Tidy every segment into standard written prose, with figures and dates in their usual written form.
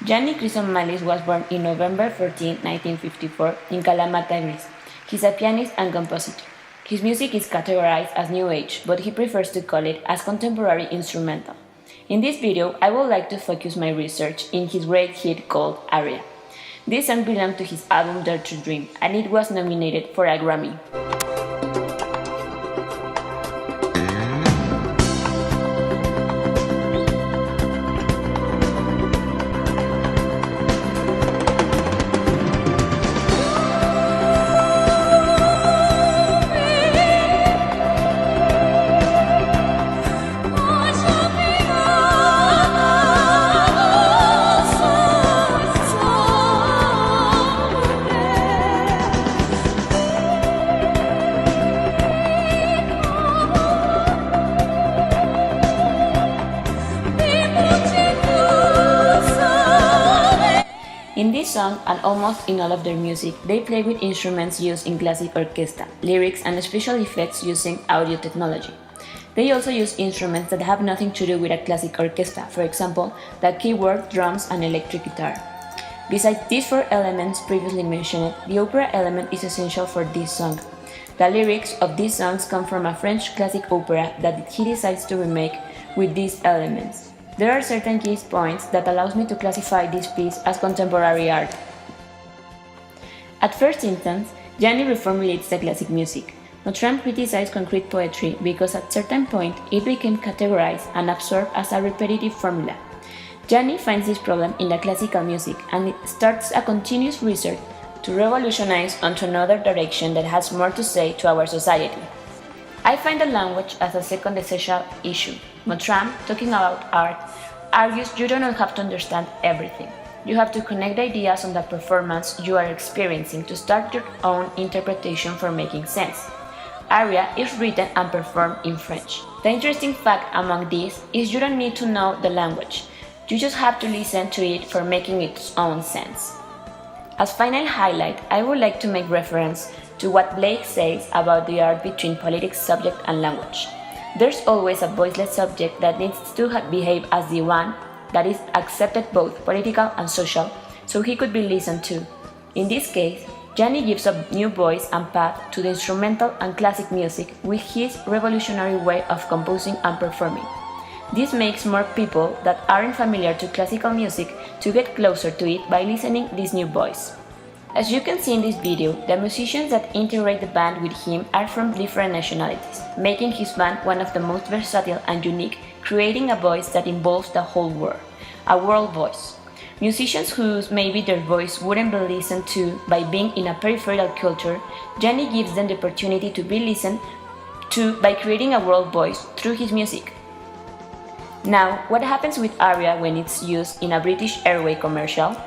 Yanni Chryssomalis was born in November 14, 1954, in Kalamata, Greece. He's a pianist and compositor. His music is categorized as New Age, but he prefers to call it as contemporary instrumental. In this video, I would like to focus my research in his great hit called ARIA. This song belonged to his album Dare to Dream, and it was nominated for a Grammy. In this song, and almost in all of their music, they play with instruments used in classic orchestra, lyrics and special effects using audio technology. They also use instruments that have nothing to do with a classic orchestra, for example, the keyboard, drums and electric guitar. Besides these four elements previously mentioned, the opera element is essential for this song. The lyrics of these songs come from a French classic opera that he decides to remake with these elements. There are certain key points that allows me to classify this piece as contemporary art. At first instance, Yanni reformulates the classic music. Notre criticized concrete poetry because at certain point it became categorized and absorbed as a repetitive formula. Yanni finds this problem in the classical music and starts a continuous research to revolutionize onto another direction that has more to say to our society. I find the language as a second essential issue. Montram, talking about art, argues you do not have to understand everything. You have to connect the ideas on the performance you are experiencing to start your own interpretation for making sense. ARIA is written and performed in French. The interesting fact among these is you don't need to know the language. You just have to listen to it for making its own sense. As final highlight, I would like to make reference to what Blake says about the art between poetic subject and language. There's always a voiceless subject that needs to behave as the one that is accepted both political and social, so he could be listened to. In this case, Yanni gives a new voice and path to the instrumental and classic music with his revolutionary way of composing and performing. This makes more people that aren't familiar to classical music to get closer to it by listening this new voice. As you can see in this video, the musicians that integrate the band with him are from different nationalities, making his band one of the most versatile and unique, creating a voice that involves the whole world, a world voice. Musicians whose maybe their voice wouldn't be listened to by being in a peripheral culture, Yanni gives them the opportunity to be listened to by creating a world voice through his music. Now, what happens with ARIA when it's used in a British Airways commercial?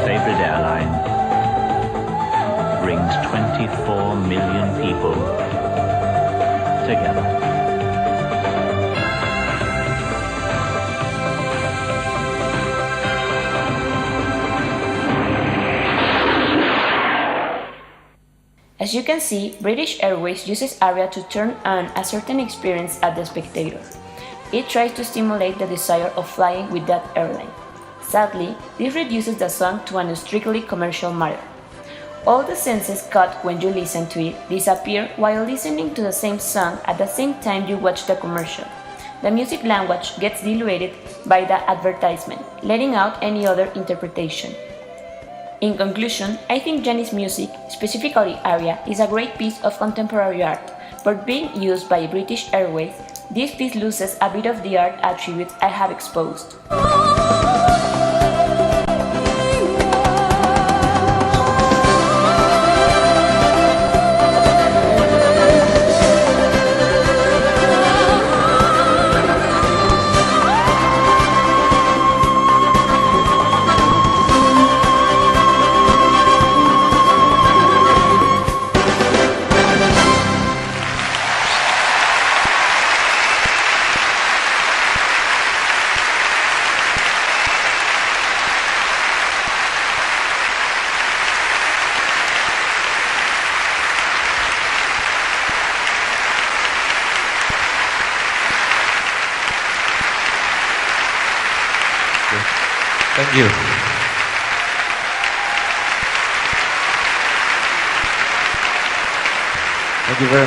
Favorite airline brings 24 million people together. As you can see, British Airways uses ARIA to turn on a certain experience at the spectator. It tries to stimulate the desire of flying with that airline. Sadly, this reduces the song to a strictly commercial matter. All the senses caught when you listen to it disappear while listening to the same song at the same time you watch the commercial. The music language gets diluted by the advertisement, letting out any other interpretation. In conclusion, I think Yanni's music, specifically ARIA, is a great piece of contemporary art, but being used by British Airways, this piece loses a bit of the art attributes I have exposed. Thank you. Thank you very much.